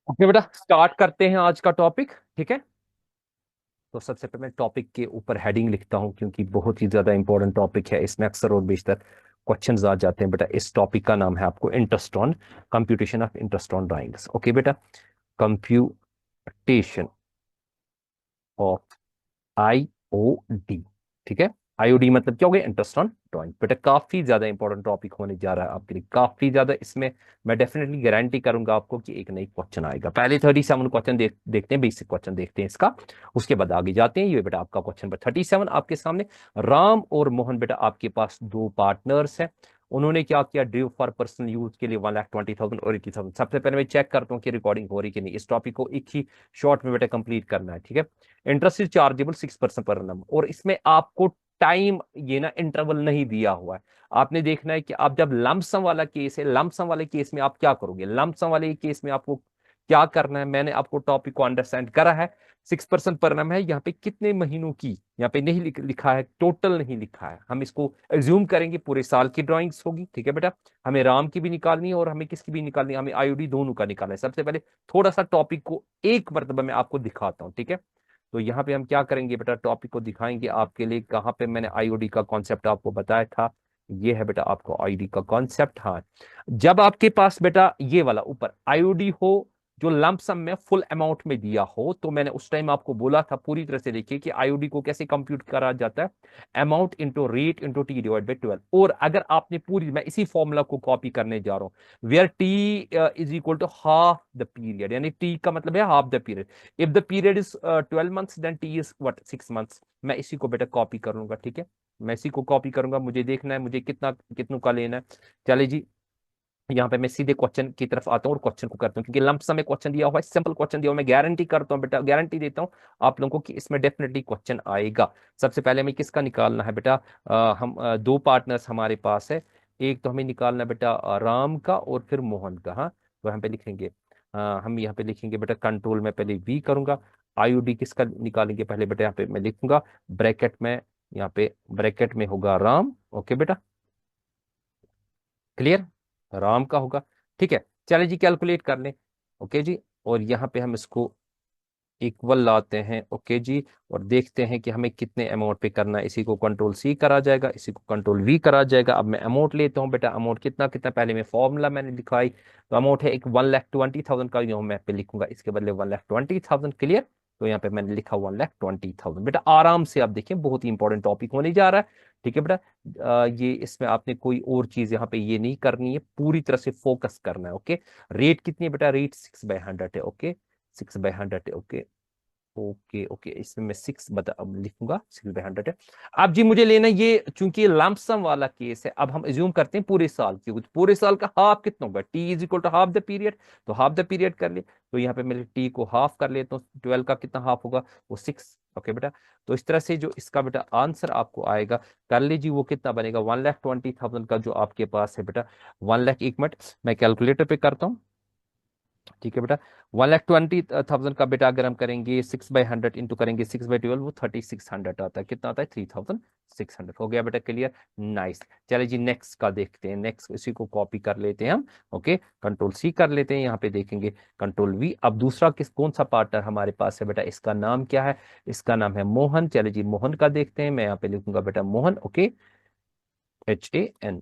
Okay बेटा, start करते हैं आज का टॉपिक। ठीक है, तो सबसे पहले मैं टॉपिक के ऊपर हेडिंग लिखता हूं क्योंकि बहुत ही ज्यादा इंपॉर्टेंट टॉपिक है। इसमें अक्सर और बेशतर क्वेश्चंस आ जाते हैं बेटा। इस टॉपिक का नाम है आपको interest on computation of interest on drawings. Okay बेटा, कंप्यूटेशन ऑफ आईओडी। ठीक है, आईओडी मतलब क्या हो गया? Interest on drawing. बेटा काफी ज्यादा इंपॉर्टेंट टॉपिक होने जा रहा है आपके लिए, काफी ज्यादा। इसमें मैं डेफिनेटली गारंटी करूंगा आपको कि एक नई क्वेश्चन आएगा। पहले 37 क्वेश्चन देखते हैं, बेसिक क्वेश्चन देखते हैं इसका, उसके बाद आगे जाते हैं। ये बेटा आपका क्वेश्चन नंबर 37 आपके सामने। राम और मोहन बेटा आपके पास दो पार्टनर्स हैं। उन्होंने क्या किया? ड्यू फॉर पर्सनल यूज के लिए 1,20,000 और 80,000। सबसे पहले मैं चेक करता हूँ कि रिकॉर्डिंग हो रही कि नहीं। इस टॉपिक को एक ही शॉर्ट में बेटा कंप्लीट करना है। ठीक है, इंटरेस्ट इज चार्जेबल 6% पर annum, और इसमें आपको टाइम ये ना इंटरवल नहीं दिया हुआ है। आपने देखना है कि आप जब लमसम वाला केस है, लमसम वाले केस में आप क्या करोगे। लमसम वाले केस में आपको क्या करना है, मैंने आपको टॉपिक को अंडरस्टैंड करा है। 6% पर annum है। यहाँ पे कितने महीनों की यहाँ पे नहीं लिखा है, टोटल नहीं लिखा है। हम इसको एज्यूम करेंगे पूरे साल की ड्राइंग्स होगी। ठीक है बेटा, हमें राम की भी निकालनी है और हमें किसकी भी निकालनी है, हमें आईओडी दोनों का निकालना है। सबसे पहले थोड़ा सा टॉपिक को एक मरतबा मैं आपको दिखाता हूँ। ठीक है, तो यहाँ पे हम क्या करेंगे बेटा, टॉपिक को दिखाएंगे आपके लिए। कहाँ पे मैंने आईओडी का कॉन्सेप्ट आपको बताया था, ये है बेटा आपको आईडी का कॉन्सेप्ट। हाँ, जब आपके पास बेटा ये वाला ऊपर आईओडी हो जो लंप सम में फुल अमाउंट में दिया हो, तो मैंने उस टाइम आपको बोला था पूरी तरह से देखिए कि आईओडी को कैसे कंप्यूट करा जाता है। Amount into rate into T divide by 12। और अगर आपने पूरी, मैं इसी फॉर्मूला को कॉपी करने जा रहा हूं, where T is equal to half the period, यानी टी का मतलब है half the period. If the period is 12 months, then T is what 6 months। मैं इसी को बेटा कॉपी कर लूंगा। ठीक है, मैं इसी को कॉपी करूंगा। मुझे देखना है मुझे कितना कितनों का लेना है। चले जी, यहाँ पे मैं सीधे क्वेश्चन की तरफ आता हूँ और क्वेश्चन को करता हूँ, क्योंकि लंपसम में क्वेश्चन दिया हुआ है, सिंपल क्वेश्चन दिया हुआ है। मैं गारंटी करता हूँ बेटा, गारंटी देता हूँ आप लोगों को कि इसमें डेफिनेटली क्वेश्चन आएगा। सबसे पहले हमें किसका निकालना है बेटा? दो पार्टनर्स हमारे पास है। एक तो हमें निकालना है बेटा राम का और फिर मोहन का। हाँ, तो हम पे लिखेंगे हम यहाँ पे लिखेंगे बेटा, कंट्रोल में पहले वी करूंगा। आईयूडी किसका निकालेंगे पहले बेटा? यहाँ पे मैं लिखूंगा ब्रैकेट में, यहाँ पे ब्रैकेट में होगा राम। ओके बेटा, क्लियर, राम का होगा। ठीक है, चलिए जी कैलकुलेट कर लें। ओके जी, और यहाँ पे हम इसको इक्वल लाते हैं। ओके जी, और देखते हैं कि हमें कितने अमाउंट पे करना है। इसी को कंट्रोल सी करा जाएगा, इसी को कंट्रोल वी करा जाएगा। अब मैं अमाउंट लेता हूँ बेटा। अमाउंट कितना कितना, पहले मैं फॉर्मूला मैंने लिखवाई, तो अमाउंट है एक 1,20,000 का। यहाँ मैं पे लिखूंगा इसके बदले 1,20,000। क्लियर, तो यहाँ पे मैंने लिखा 1,20,000। बेटा आराम से आप देखिए, बहुत ही इंपॉर्टेंट टॉपिक होने जा रहा है। ठीक है बेटा, ये इसमें आपने कोई और चीज यहाँ पे ये नहीं करनी है, पूरी तरह से फोकस करना है। ओके, रेट कितनी है बेटा? रेट 6/100 है। ओके, 6/100 है। ओके ओके ओके, इसमें मैं सिक्स बता अब लिखूंगा, 6/100 है। अब जी मुझे लेना है ये, चूंकि लमसम वाला केस है, अब हम एज्यूम करते हैं पूरे साल की। कुछ पूरे साल का हाफ कितना होगा? T is equal to half the period, तो हाफ द पीरियड कर ले। तो यहाँ पे मैं टी को हाफ कर लेता हूँ। 12 का कितना हाफ होगा? वो 6। ओके बेटा, तो इस तरह से जो इसका बेटा आंसर आपको आएगा, कर लीजिए वो कितना बनेगा? 1,20,000 का जो आपके पास है बेटा, 1 लाख। 1 मिनट मैं कैलकुलेटर पे करता हूँ। ठीक है बेटा, 1,20,000 का बेटा अगर हम करेंगे 6/100 इंटू करेंगे 6/12, वो 3,600 आता है। कितना आता है? 3,600। हो गया बेटा, क्लियर, नाइस। चलिए जी नेक्स्ट का देखते हैं। नेक्स्ट इसी को कॉपी कर लेते हैं हम। ओके, कंट्रोल सी कर लेते हैं, यहाँ पे देखेंगे कंट्रोल वी। अब दूसरा कौन सा पार्टनर हमारे पास है बेटा? इसका नाम क्या है? इसका नाम है मोहन। चलिए जी मोहन का देखते हैं। मैं यहाँ पे लिखूंगा बेटा मोहन। Okay, HAN।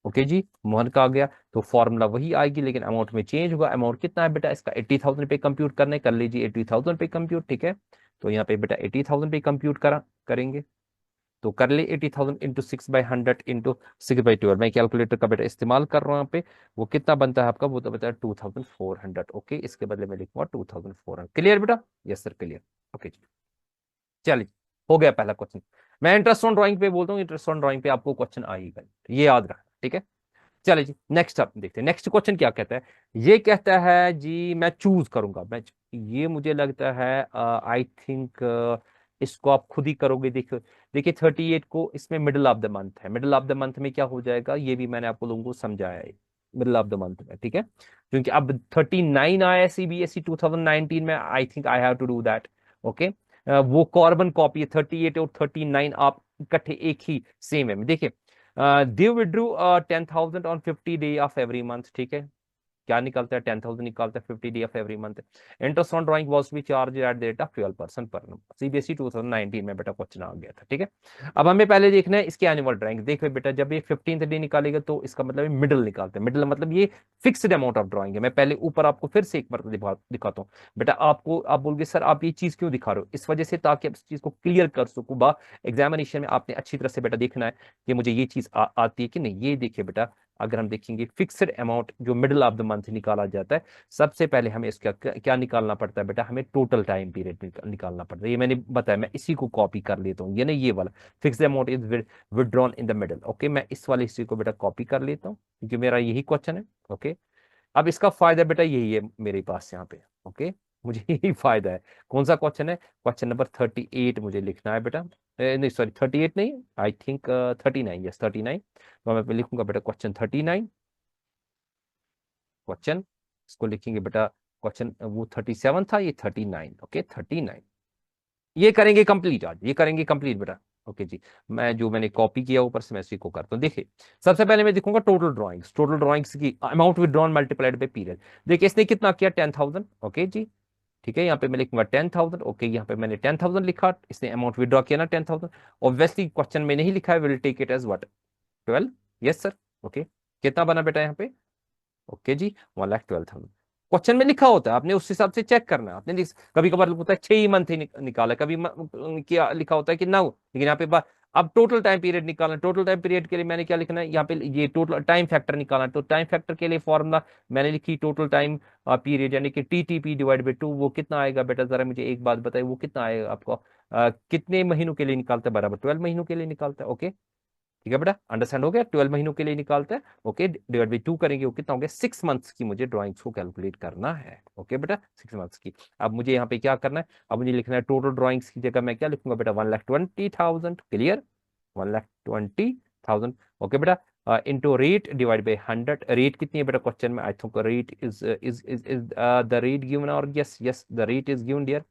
ओके जी, मोहन का आ गया, तो फॉर्मूला वही आएगी लेकिन अमाउंट में चेंज होगा। अमाउंट कितना है बेटा? इसका 80,000 पे कंप्यूट करने, कर लीजिए 80,000 पे कंप्यूट। ठीक है, तो यहाँ पे बेटा 80,000 पे कंप्यूट करेंगे, तो कर ले 80,000 इंटू 6/100 इंटू 6/12। मैं कैलकुलेटर का बेटा इस्तेमाल कर रहा हूँ यहाँ पे। वो कितना बनता है आपका? वो तो बता है 2,400। ओके, इसके बदले में लिखूंगा 2,400। क्लियर बेटा? Yes sir, clear. ओके जी, चलिए, हो गया पहला क्वेश्चन। मैं इंटरेस्ट ऑन ड्राइंग पे बोलता हूँ, इंटरेस्ट ऑन ड्राइंग पे आपको क्वेश्चन आएगा, ये याद रखना। ठीक है, चलिए जी नेक्स्ट आप देखते हैं। नेक्स्ट क्वेश्चन क्या कहता है? ये कहता है जी मैं चूज करूंगा। ये मुझे लगता है आई थिंक इसको आप खुद ही करोगे। देखो देखिए 38 को, इसमें मिडिल ऑफ द मंथ है। मिडिल ऑफ द मंथ में क्या हो जाएगा, ये भी मैंने आपको लोगों को समझाया है। मिडिल ऑफ द मंथ में, ठीक है, क्योंकि अब 39 आया CBSE 2019 में, I think I have to do that. Okay, वो कॉर्बन कॉपी है। 38 और 39 आप इकट्ठे एक ही सेम है। देखिए they withdrew 10,000 on 50 day of every month. ठीक है, क्या निकलता है, 10,000 निकलता है 50 day of every month. Interest on drawing was to be charged at the rate of 12% per annum। CBSE 2019 में बेटा क्वेश्चन आ गया था, ठीक है। अब हमें पहले देखना है इसकी एनुअल ड्राइंग। देखो बेटा, जब ये 15th डे निकालेगा तो इसका मतलब मिडिल निकालते हैं। मिडिल मतलब ये फिक्स्ड अमाउंट ऑफ ड्राइंग है। मैं पहले ऊपर आपको फिर से एक बार दिखाता हूँ बेटा। आपको आप बोलोगे सर आप ये चीज क्यों दिखा रहे हो, इस वजह से ताकि आप इस चीज को क्लियर कर सको। बा एग्जामिनेशन में आपने अच्छी तरह से बेटा देखना है कि मुझे ये चीज आती है कि नहीं। ये देखिए बेटा, अगर हम देखेंगे फिक्स्ड अमाउंट जो मिडिल ऑफ द मंथ निकाला जाता है, सबसे पहले हमें इसका क्या निकालना पड़ता है बेटा, हमें टोटल टाइम पीरियड निकालना पड़ता है। ये मैंने बताया, मैं इसी को कॉपी कर लेता हूँ। ये ना ये वाला fixed amount is withdrawn in the middle. Okay, मैं इस वाले हिस्से को बेटा कॉपी कर लेता हूँ क्योंकि मेरा यही क्वेश्चन है। ओके, अब इसका फायदा बेटा यही है मेरे पास यहाँ पे। ओके, मुझे यही फायदा है। कौन सा क्वेश्चन है, क्वेश्चन नंबर 38 मुझे लिखना है बेटा। नहीं सॉरी 38 नहीं, आई थिंक 39, यस 39। तो मैं लिखूंगा बेटा क्वेश्चन 39। क्वेश्चन इसको लिखेंगे बेटा, क्वेश्चन वो 37 था, ये 39। ओके 39 ये करेंगे कंप्लीट, आज ये करेंगे कंप्लीट बेटा। ओके जी, मैं जो मैंने कॉपी किया ऊपर से मैं इसी को करता हूँ। देखिए, सबसे पहले मैं दिखूंगा टोटल ड्राइंग्स। टोटल ड्राइंग्स की amount withdrawn multiplied by period. देखिए इसने कितना किया, 10,000। ओके जी, ठीक है, यहाँ पे मैं लिखूंगा 10,000। ओके, यहाँ पे मैंने 10,000 लिखा, इसने अमाउंट विड्रॉ किया ना 10,000। ऑब्वियसली क्वेश्चन में नहीं लिखा है, will take it as what, 12। Yes sir. Okay, कितना बना बेटा यहाँ पे, ओके जी 1,12,000। क्वेश्चन में लिखा होता है, आपने उस हिसाब से चेक करना है। आपने कभी कभार होता है 6 ही मंथ ही निकाला, कभी क्या लिखा होता है कि 9, लेकिन यहाँ पे अब टोटल टाइम पीरियड निकालना। टोटल टाइम पीरियड के लिए मैंने क्या लिखना है यहाँ पे, ये टोटल टाइम फैक्टर निकालना। तो टाइम फैक्टर के लिए फॉर्मूला मैंने लिखी टोटल टाइम पीरियड यानी कि टीटीपी डिवाइड बाई 2। वो कितना आएगा बेटा, जरा मुझे एक बात बताइए, वो कितना आएगा आपको। कितने महीनों के लिए निकालता है, बराबर 12 महीनों के लिए निकालता है। ओके, ठीक है बेटा, अंडरस्टैंड हो गया। 12 महीनों के लिए निकालते हैं। ओके, डिवाइड बाई 2 करेंगे, वो कितना हो गया, 6 मंथ्स की मुझे ड्राइंग्स को कैलकुलेट करना है। ओके बेटा, 6 मंथ्स की। अब मुझे यहाँ पे क्या करना है, अब मुझे लिखना है टोटल ड्राइंग्स की जगह मैं क्या लिखूंगा बेटा, 1,20,000। क्लियर, 1,20,000। ओके बेटा, into rate divide by 100। Rate कितनी है बेटा, क्वेश्चन में I think rate is the rate given, और yes yes the rate is given dear.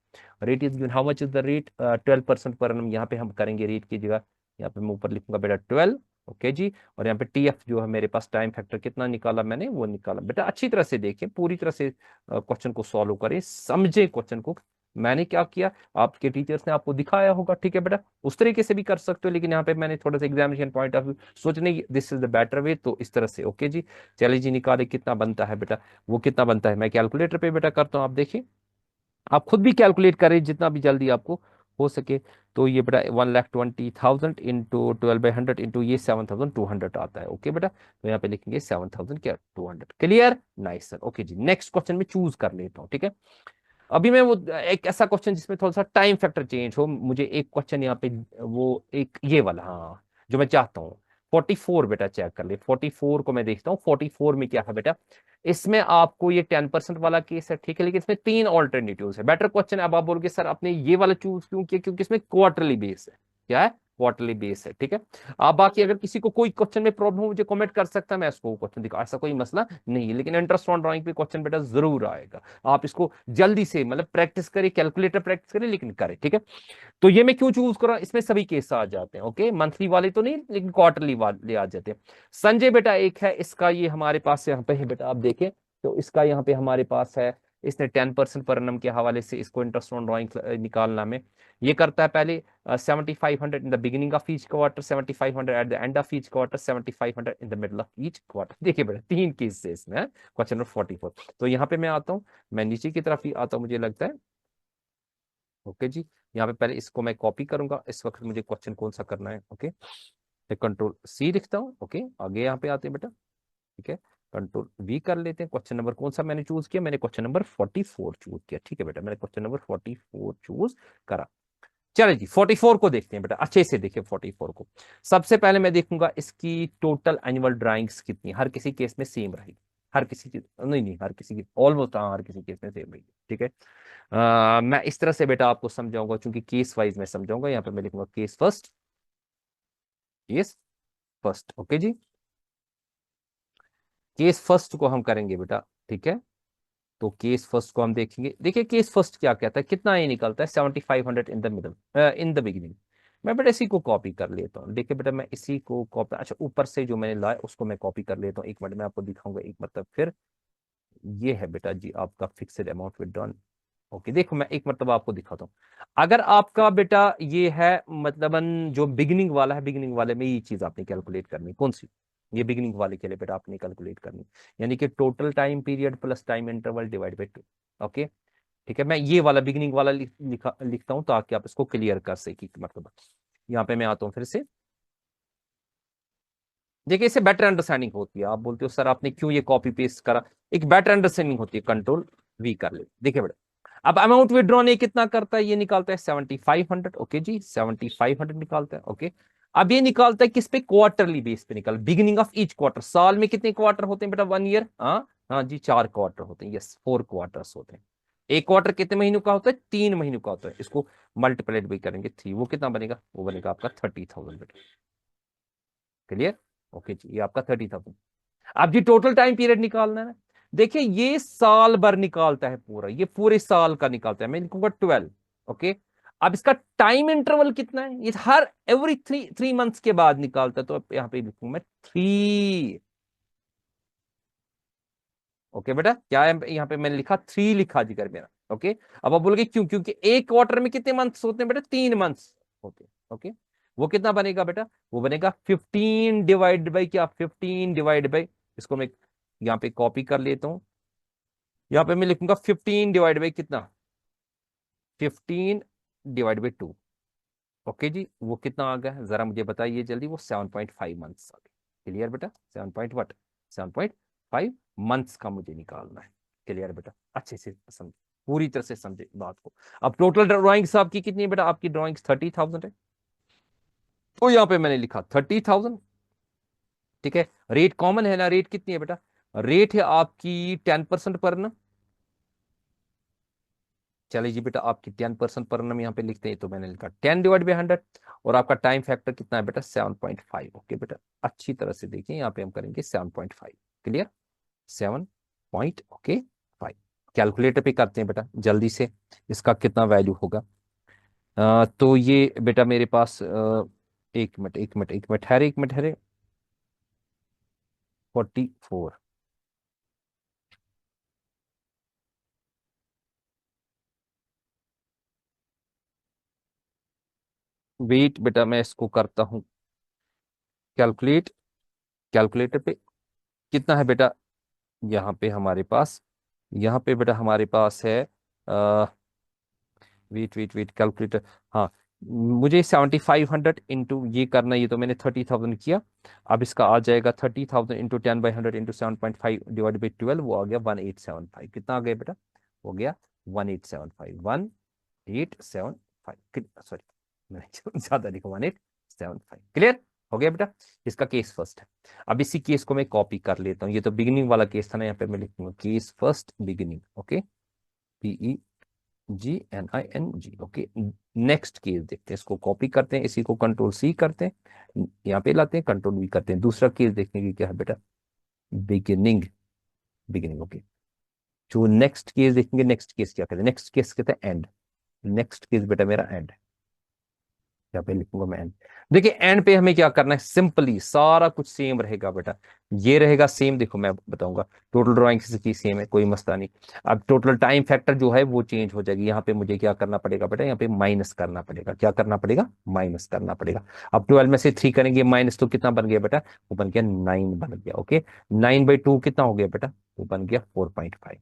Rate is given, how much is the rate, 12% per annum। यहाँ पे हम करेंगे रेट की जगह, यहाँ पे मैं ऊपर लिखूंगा बेटा 12। ओके जी, और यहाँ पे टीएफ जो है मेरे पास टाइम फैक्टर कितना निकाला मैंने, वो निकाला। बेटा अच्छी तरह से देखें, पूरी तरह से क्वेश्चन को सॉल्व करें, समझे क्वेश्चन को। मैंने क्या किया, आपके टीचर्स ने आपको दिखाया होगा, ठीक है बेटा, उस तरीके से भी कर सकते हो, लेकिन यहाँ पे मैंने थोड़ा सा एग्जामिनेशन पॉइंट ऑफ व्यू सोचने की, this is the better way, तो इस तरह से। ओके जी, चलिए जी, निकाले कितना बनता है बेटा। वो कितना बनता है मैं कैलकुलेटर पे बेटा करता हूँ, आप देखिए, आप खुद भी कैलकुलेट करें जितना भी जल्दी आपको हो सके। तो ये बेटा 1,20,000 इंटू 12/100 इंटू ये 7,200 आता है। ओके बेटा, तो यहाँ पे लिखेंगे 7,000 क्या 200। Clear, nice sir. ओके जी, नेक्स्ट क्वेश्चन में चूज कर लेता हूँ, ठीक है। अभी मैं वो एक ऐसा क्वेश्चन जिसमें थोड़ा सा टाइम फैक्टर चेंज हो, मुझे एक क्वेश्चन यहाँ पे वो एक ये वाला, हाँ, जो मैं चाहता हूँ। 44 बेटा चेक कर ले, 44 को मैं देखता हूँ। 44 में क्या है बेटा, इसमें आपको ये 10% वाला केस है, ठीक है, लेकिन इसमें 3 ऑल्टरनेटिव्स है। बेटर क्वेश्चन है। अब आप बोलोगे सर आपने ये वाला चूज क्यों किया, क्योंकि इसमें क्वार्टरली बेस है। क्या है, क्वार्टरली बेस है, ठीक है। आप बाकी अगर किसी को कोई क्वेश्चन में प्रॉब्लम हो मुझे कमेंट कर सकता है, मैं इसको क्वेश्चन दिखा, ऐसा कोई मसला नहीं है। लेकिन इंटरेस्ट ऑन ड्राइंग पे क्वेश्चन बेटा जरूर आएगा। आप इसको जल्दी से मतलब प्रैक्टिस करें, कैलकुलेटर प्रैक्टिस करें, लेकिन करें, ठीक है। तो ये मैं क्यों चूज कर रहा हूं, इसमें सभी केस आ जाते हैं। ओके, मंथली वाले तो नहीं, लेकिन क्वार्टरली वाले आ जाते हैं। संजय बेटा एक है, इसका ये हमारे पास यहाँ पे है बेटा, आप देखें तो इसका यहाँ पे हमारे पास है। इसने 10% पर annum के हवाले से इसको इंटरेस्ट ऑन ड्राइंग निकालना में ये करता है। पहले 7,500 in the beginning of each quarter, 7,500 eight the and of each quarter, 7,500 in the middle of each quarter. देखिए बेटा 3 केस से इसमें क्वेश्चन नंबर 44। तो यहाँ पे मैं आता हूँ, मैं नीचे की तरफ ही आता हूँ मुझे लगता है। ओके जी, यहाँ पे पहले इसको मैं कॉपी करूंगा। इस वक्त मुझे क्वेश्चन कौन सा करना है, ओके, कंट्रोल सी लिखता हूँ। ओके, आगे यहाँ पे आते हैं बेटा, ठीक है, कंट्रोल वी कर लेते हैं। क्वेश्चन नंबर कौन सा मैंने चूज किया, मैंने क्वेश्चन नंबर 44 चूज किया, ठीक है बेटा, मैंने क्वेश्चन नंबर 44 चूज करा। चलिए जी 44 को देखते हैं बेटा, अच्छे से देखिए 44 को। सबसे पहले मैं देखूंगा इसकी टोटल एनुअल ड्राइंग्स कितनी, हर किसी केस में सेम रहेगी। हर किसी की नहीं नहीं, हर किसी की ऑलमोस्ट, हाँ हर किसी केस में सेम रहेगी, ठीक है। मैं इस तरह से बेटा आपको समझाऊंगा, क्योंकि केस वाइज मैं समझाऊंगा। यहाँ पे मैं लिखूंगा case first, case first. Okay जी, केस फर्स्ट को हम करेंगे बेटा, ठीक है। तो केस फर्स्ट को हम देखेंगे। देखिए केस फर्स्ट क्या कहता है, कितना ये निकलता है, 7,500 in the middle, in the beginning. मैं बेटा इसी को कॉपी कर लेता हूँ। देखिए बेटा मैं इसी को कॉपी, अच्छा ऊपर से जो मैंने लाया उसको मैं कॉपी कर लेता हूँ। एक मिनट में आपको दिखाऊंगा एक मतलब फिर। ये है बेटा जी आपका फिक्स्ड अमाउंट विदड्रॉन। ओके, देखो मैं एक मतलब आपको दिखाता हूँ। अगर आपका बेटा ये है मतलबन जो बिगिनिंग वाला है, बिगिनिंग वाले में ये चीज आपने कैलकुलेट करनी, कौन सी? ये बिगिनिंग वाले के लिए बेटा आपने कैलकुलेट करनी, यानी कि total time period plus time interval divide by 2। Okay, ठीक है, मैं ये वाला बिगिनिंग वाला लिखता हूँ ताकि आप इसको क्लियर कर सके मतलब। यहाँ पे मैं आता हूँ फिर से। देखिए इससे बेटर अंडरस्टैंडिंग होती है। आप बोलते हो सर आपने क्यों ये कॉपी पेस्ट करा, एक बेटर अंडरस्टैंडिंग होती है, कंट्रोल वी कर ले। देखिए बेटा, अब अमाउंट विड्रॉन ये कितना करता है, ये निकालता है 7500। ओके जी, 7500 निकालता है। ओके, अब ये निकालता है किस पे? क्वार्टरली बेस पे निकाल, बिगिनिंग ऑफ ईच क्वार्टर। साल में कितने क्वार्टर होते हैं बेटा? 1 ईयर। हाँ हाँ जी, 4 क्वार्टर होते हैं, यस 4 क्वार्टर्स होते हैं। एक क्वार्टर कितने महीनों का होता है? 3 महीनों का होता है। इसको मल्टीप्लाइड भी करेंगे 3, वो कितना बनेगा? वो बनेगा आपका 30,000 बेटा। क्लियर? ओके जी, ये आपका 30,000। अब जी टोटल टाइम पीरियड निकालना है। देखिए ये साल भर निकालता है पूरा, ये पूरे साल का निकालता है, मैं लिखूंगा 12। ओके, अब इसका टाइम इंटरवल कितना है? ये हर एवरी थ्री मंथ्स के बाद निकालता है, तो यहां पे लिखूंगा मैं 3। ओके बेटा, क्या है यहाँ पे मैंने लिखा 3 लिखा जिगर मेरा। ओके, अब आप बोलोगे क्यों? क्योंकि एक क्वार्टर में कितने मंथ्स होते हैं बेटा? 3 मंथ्स होते हैं। ओके, वो कितना बनेगा बेटा? वो बनेगा 15 डिवाइड बाई क्या? 15 डिवाइड बाई, इसको मैं यहाँ पे कॉपी कर लेता हूँ। यहाँ पे मैं लिखूंगा 15 डिवाइड बाई कितना? 15 डिवाइड बाई 2। ओके जी, वो कितना आ गया जरा मुझे बताइए जल्दी? वो 7.5 मंथ्स आ गए। क्लियर बेटा? 7.5 मंथ्स का मुझे निकालना है। क्लियर बेटा? अच्छे से समझे, पूरी तरह से समझे बात को। अब टोटल ड्राइंग्स आपकी कितनी है बेटा? आपकी ड्राइंग्स 30,000 है, तो यहाँ पे मैंने लिखा 30,000। ठीक है, रेट कॉमन है ना? रेट कितनी है बेटा? रेट है आपकी 10% पर ना। चलिए जी बेटा, आपकी 10% पर annum यहाँ पे लिखते हैं, तो मैंने लिखा 10/100। और आपका टाइम फैक्टर कितना है बेटा? 7.5। ओके बेटा, अच्छी तरह से देखिए, यहाँ पे हम करेंगे 7.5। क्लियर? 7.5। कैलकुलेटर पे करते हैं बेटा जल्दी से, इसका कितना वैल्यू होगा। तो ये बेटा मेरे पास 1 मिनट 1 मिनट 1 मिनट ठहरे, 1 मिनट ठहरे। 44। वेट बेटा, मैं इसको करता हूँ कैलकुलेट। कैलकुलेटर पे कितना है बेटा? यहाँ पे हमारे पास, यहाँ पे बेटा हमारे पास है, वेट वेट वेट कैलकुलेटर। हाँ, मुझे 7500 इंटू ये करना, ये तो मैंने 30,000 किया। अब इसका आ जाएगा 30,000 इंटू 10/100 इंटू 7.5 डिवाइड बाई 12, वो आ गया 1875। कितना आ गया बेटा? हो गया 1875। 1875, सॉरी मैंने ज्यादा लिखा, 1875। क्लियर हो गया बेटा? इसका केस फर्स्ट है। अब इसी केस को मैं कॉपी कर लेता हूँ, ये तो बिगिनिंग वाला केस था ना, यहाँ पे मैं लिखूंगा case first beginning. Okay, PEGNING। Okay, next case देखते हैं, इसको कॉपी करते हैं, इसी को कंट्रोल C करते हैं, यहाँ पे लाते हैं, कंट्रोल V करते हैं। दूसरा केस देखने की क्या है बेटा? बिगिनिंग। बिगिनिंग। ओके, जो नेक्स्ट केस देखेंगे, नेक्स्ट केस क्या कहते हैं? नेक्स्ट केस कहते हैं एंड। नेक्स्ट केस बेटा मेरा एंड, यहाँ पे लिखूंगा मैं एंड। देखिए एंड पे हमें क्या करना है, सिंपली सारा कुछ सेम रहेगा बेटा, ये रहेगा सेम। देखो मैं बताऊंगा, टोटल ड्राइंग की सेम है, कोई मसला नहीं। अब टोटल टाइम फैक्टर जो है वो चेंज हो जाएगी, यहाँ पे मुझे क्या करना पड़ेगा बेटा? यहाँ पे माइनस करना पड़ेगा। क्या करना पड़ेगा? माइनस करना पड़ेगा। अब 12 में से 3 करेंगे माइनस, तो कितना बन गया बेटा? वो बन गया 9 बन गया। ओके, 9/2 कितना हो गया बेटा? वो बन गया 4.5।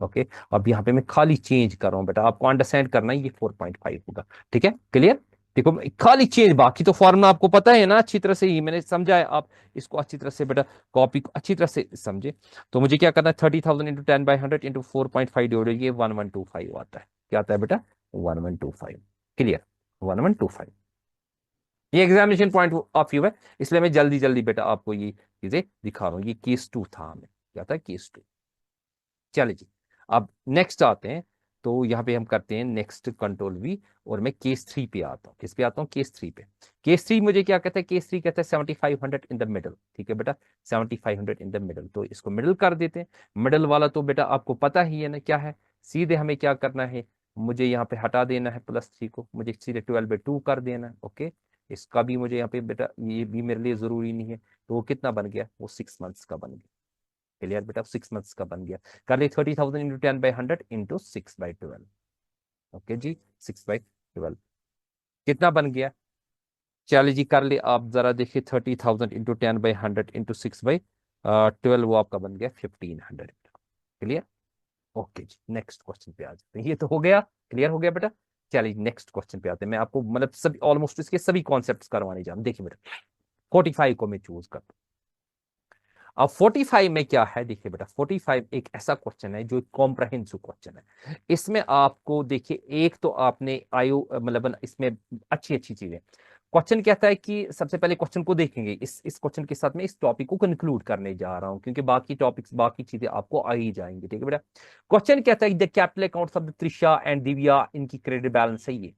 ओके, अब यहाँ पे मैं खाली चेंज कर रहा हूँ बेटा, आपको अंडरस्टैंड करना है, ये 4.5 होगा। ठीक है, क्लियर? देखो खाली चेंज, बाकी तो फॉर्मूला आपको पता है ना अच्छी तरह से, ही मैंने समझा है, आप इसको अच्छी तरह से बेटा कॉपी को अच्छी तरह से समझे। तो मुझे क्या करना है? 30,000 इंटू 10/100 इंटू 4.5 डिवाइडेड, ये 1125 आता है। क्या आता है बेटा? 1125। क्लियर? 1125। ये एग्जामिनेशन पॉइंट ऑफ व्यू है, इसलिए मैं जल्दी जल्दी बेटा आपको ये चीजें दिखा रहा हूँ। ये केस 2 था, हमें क्या था? केस 2। चलिए जी, अब नेक्स्ट आते हैं। तो यहाँ पे हम करते हैं नेक्स्ट कंट्रोल V, और मैं केस 3 पे आता हूँ। किस पे आता हूँ? केस 3 पे। केस 3 मुझे क्या कहता है? केस 3 कहता है 7500 इन द मिडल। ठीक है बेटा, 7500 इन द मिडल, तो इसको मिडल कर देते हैं। मिडल वाला तो बेटा आपको पता ही है ना क्या है, सीधे हमें क्या करना है? मुझे यहाँ पे हटा देना है +3 को, मुझे सीधे 12/2 कर देना है। ओके, इसका भी मुझे यहाँ पे बेटा, ये भी मेरे लिए जरूरी नहीं है। तो वो कितना बन गया? वो 6 मंथ्स का बन गया। क्लियर बेटा, 6 मंथ्स का बन गया। कर ली 30,000 इंटू 10/100 इंटू 6/12। ओके जी, 6/12 कितना बन गया? चलिए जी कर ले, आप जरा देखिए 30,000 इंटू 10/100 इंटू 6/12, वो आपका बन गया 1500। क्लियर? ओके जी, नेक्स्ट क्वेश्चन पे आ जाते हैं। ये तो हो गया, क्लियर हो गया बेटा। चलिए नेक्स्ट क्वेश्चन पे आते हैं। मैं आपको मतलब सभी ऑलमोस्ट इसके सभी कॉन्सेप्ट्स करवाने जा रहा हूं। देखिए बेटा 45 को मैं चूज कर, अब 45 में क्या है देखिए बेटा, 45 एक ऐसा क्वेश्चन है जो एक कॉम्प्रहेंसिव क्वेश्चन है। इसमें आपको देखिए, एक तो आपने आयु मतलब इसमें अच्छी अच्छी चीजें, क्वेश्चन कहता है कि सबसे पहले क्वेश्चन को देखेंगे, इस क्वेश्चन के साथ मैं इस टॉपिक को कंक्लूड करने जा रहा हूं, क्योंकि बाकी टॉपिक्स बाकी चीजें आपको आ ही जाएंगी। ठीक है बेटा, क्वेश्चन कहता है the capital accounts of the Trisha and Divya, इनकी क्रेडिट बैलेंस है ये,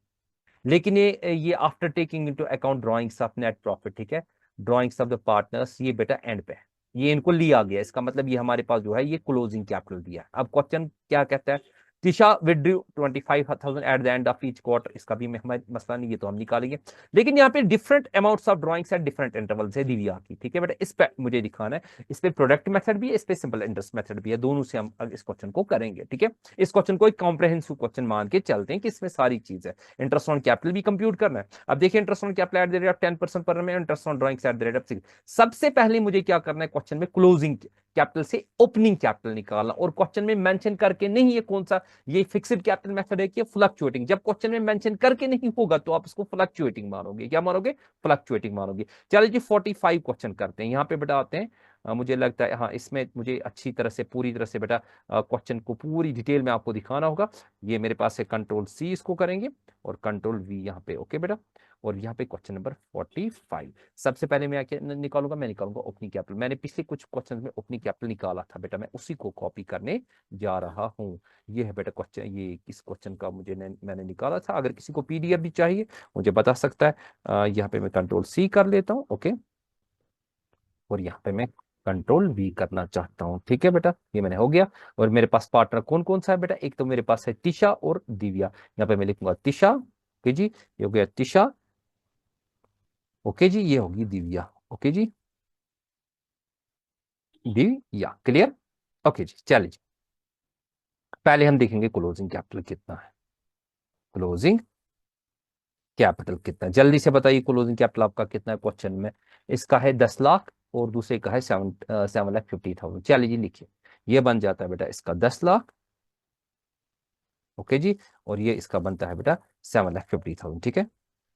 लेकिन ये after taking into account drawings of net profit, ठीक है, ड्राइंग्स ऑफ द पार्टनर्स, ये बेटा एंड पे है, ये इनको लिया गया। इसका मतलब ये हमारे पास जो है ये क्लोजिंग कैपिटल दिया है। अब क्वेश्चन क्या कहता है, Tisha withdrew 25,000 eight the and of each quarter, इसका भी हमारे मसला नहीं, ये तो हम निकालेंगे। लेकिन यहाँ पे different amounts of drawings at different intervals है दिव्या की। ठीक है बेटा, इस पे मुझे दिखाना है, इस पे प्रोडक्ट मेथड भी है, इस पे सिंपल इंटरेस्ट मेथड भी है, दोनों से हम इस क्वेश्चन को करेंगे। ठीक है, इस क्वेश्चन को एक कॉम्प्रहेंसिव क्वेश्चन मान के चलते हैं कि इसमें सारी चीज है। इंटरेस्ट ऑन कैपिटल भी कंप्यूट करना है। अब देखिए interest on capital eight the rate of 10% पर में, interest on drawings eight the rate of 6। सबसे पहले मुझे क्या करना है, क्वेश्चन में क्लोजिंग कैपिटल से ओपनिंग कैपिटल निकालना, और क्वेश्चन में मेंशन करके नहीं, ये कौन सा, ये फिक्स्ड कैपिटल मेथड है कि फ्लक्चुएटिंग। जब क्वेश्चन में मेंशन करके नहीं होगा तो आप इसको फ्लक्चुएटिंग मानोगे। क्या मानोगे? फ्लक्चुएटिंग मानोगे। चलिए जी 45 क्वेश्चन करते हैं। यहाँ पे बेटा आते हैं, मुझे लगता है हाँ, इसमें मुझे अच्छी तरह से पूरी तरह से बेटा क्वेश्चन को पूरी डिटेल में आपको दिखाना होगा। ये मेरे पास है, कंट्रोल सी इसको करेंगे और कंट्रोल वी यहाँ पे। ओके बेटा, और यहाँ पे क्वेश्चन नंबर 45। सबसे पहले मैं क्या निकालूंगा, मैं निकालूंगा ओपनिंग कैपिटल। मैंने पिछले कुछ क्वेश्चन में ओपनिंग कैपिटल निकाला था बेटा, मैं उसी को कॉपी करने जा रहा हूँ। ये है बेटा क्वेश्चन, ये इस क्वेश्चन का मैंने निकाला था। अगर किसी को पीडीएफ भी चाहिए मुझे बता सकता है। यहाँ पे मैं कंट्रोल सी कर लेता हूँ। ओके, और यहाँ पे मैं कंट्रोल वी करना चाहता हूँ। ठीक है बेटा, ये मैंने हो गया। और मेरे पास पार्टनर कौन कौन सा है बेटा, एक तो मेरे पास है तिशा और दिव्या। यहाँ पे मैं लिखूंगा तिशा। ओके जी, ये हो गया तिशा। ओके जी, ये होगी दिव्या। ओके जी, दिव्या। क्लियर? ओके जी, चलिए जी पहले हम देखेंगे क्लोजिंग कैपिटल कितना है। क्लोजिंग कैपिटल कितना है, जल्दी से बताइए। क्लोजिंग कैपिटल आपका कितना है क्वेश्चन में? इसका है 10 लाख और दूसरे का है 7,50,000। चलिए जी लिखिए, ये बन जाता है बेटा इसका 10 लाख। ओके जी, और ये इसका बनता है बेटा 7,50,000। ठीक है,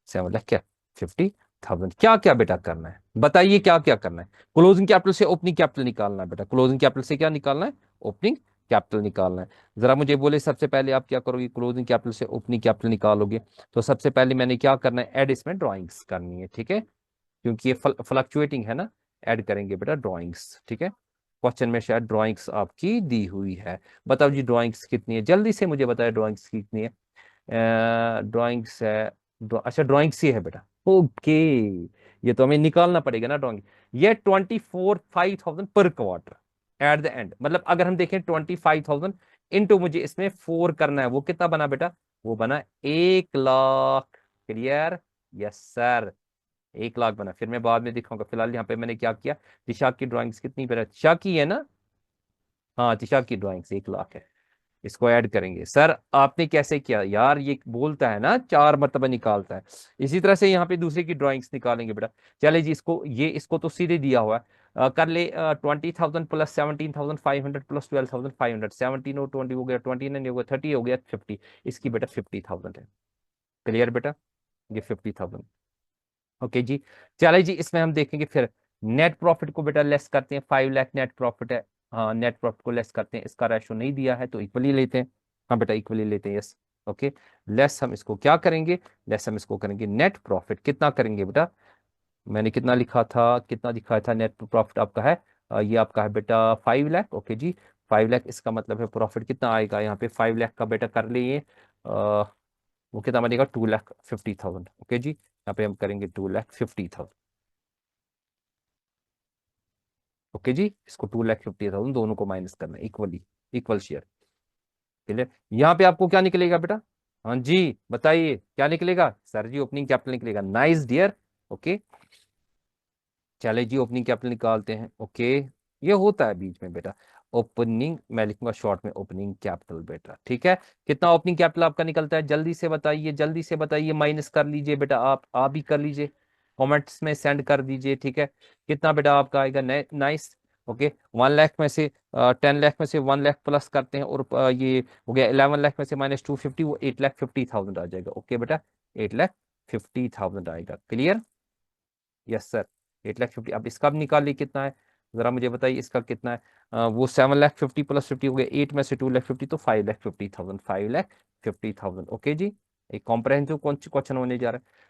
7,00,000 क्या, 50,000। क्या क्या बेटा करना है बताइए, क्या क्या करना है? क्लोजिंग कैपिटल से ओपनिंग कैपिटल निकालना है बेटा, क्लोजिंग कैपिटल से क्या निकालना है? ओपनिंग कैपिटल निकालना है। जरा मुझे बोले सबसे पहले आप क्या करोगे, क्लोजिंग कैपिटल से ओपनिंग कैपिटल निकालोगे तो सबसे पहले मैंने क्या करना है, एड इसमें ड्राइंग्स करनी है। ठीक है, क्योंकि ये फ्लक्चुएटिंग है ना, ऐड करेंगे बेटा ड्राइंग्स। ठीक है, क्वेश्चन में शायद ड्राइंग्स आपकी दी हुई है। बताओ जी ड्राइंग्स कितनी है, जल्दी से मुझे बताए ड्राइंग्स कितनी है। ड्राइंग्स है, अच्छा ड्राइंग्स ही है बेटा। ओके, ये तो हमें निकालना पड़ेगा ना ड्राइंग। ये 24,500 पर क्वार्टर एट द एंड, मतलब अगर हम देखें 25,000 इंटू, मुझे इसमें 4 करना है, वो कितना बना बेटा? वो बना 1 lakh. Clear? Yes sir, 1 lakh बना। फिर मैं बाद में दिखाऊंगा, फिलहाल यहाँ पे मैंने क्या किया, तिशा की ड्राइंग्स कितनी बेटा, तिशा की है ना? हाँ, तिशा की ड्राइंग्स 1 लाख है। इसको ऐड करेंगे। सर आपने कैसे किया यार, ये बोलता है ना 4 मरतबा निकालता है। इसी तरह से यहाँ पे दूसरे की ड्राइंग्स निकालेंगे बेटा। चले जी, इसको तो सीधे दिया हुआ है। कर ले 20,000 प्लस 17,500 प्लस 12,500, 17 और 20 हो गया 29, हो गया 30, हो गया 50। इसकी बेटा 50,000 है। क्लियर बेटा, ये 50,000। ओके जी, चले जी इसमें हम देखेंगे फिर नेट प्रॉफिट को बेटा लेस करते हैं। 5 लाख नेट प्रॉफिट है। हाँ, नेट प्रॉफिट को लेस करते हैं, इसका रेशो नहीं दिया है तो इक्वली लेते हैं। हाँ बेटा, इक्वली लेते हैं, यस। ओके, लेस हम इसको क्या करेंगे, लेस हम इसको करेंगे नेट प्रॉफिट। कितना करेंगे बेटा, मैंने कितना लिखा था, कितना दिखाया था, नेट प्रॉफिट आपका है ये आपका है बेटा 5 लाख। ओके जी, 5 लाख, इसका मतलब है प्रॉफिट कितना आएगा यहाँ पे, 5 लाख का बेटा कर लिए वो कितना बनेगा, 2,50,000। ओके जी, यहाँ पे हम करेंगे 2,50,000। ओके जी, इसको 2,50,000 दोनों को माइनस करना है इक्वली, इक्वल शेयर। क्लियर? यहाँ पे आपको क्या निकलेगा बेटा? हाँ जी बताइए क्या निकलेगा? सर जी ओपनिंग कैपिटल निकलेगा। Nice dear. ओके, चले जी ओपनिंग कैपिटल निकालते हैं। ओके, ये होता है बीच में बेटा। ओपनिंग मैं लिखूंगा शॉर्ट में ओपनिंग कैपिटल बेटा, ठीक है। कितना ओपनिंग कैपिटल आपका निकलता है, जल्दी से बताइए, जल्दी से बताइए, माइनस कर लीजिए बेटा, आप भी कर लीजिए, कमेंट्स में सेंड कर दीजिए, ठीक है। कितना बेटा आपका आएगा, नाइस। ओके, 1 लाख में से 10 लाख में से 1 लाख प्लस करते हैं, और ये हो गया 11 लाख में से -250, वो 8,50,000 आ जाएगा। ओके बेटा, 8,50,000 आएगा। क्लियर? Yes sir, 8,50,000। अब इसका भी निकालिए कितना है, जरा मुझे बताइए इसका कितना है। वो 7,50,000 प्लस 50 हो गया 8 में से 2,50,000, तो 5,50,000, 5,50,000। ओके जी, एक कॉम्प्रहेंसिव क्वेश्चन होने जा रहा है।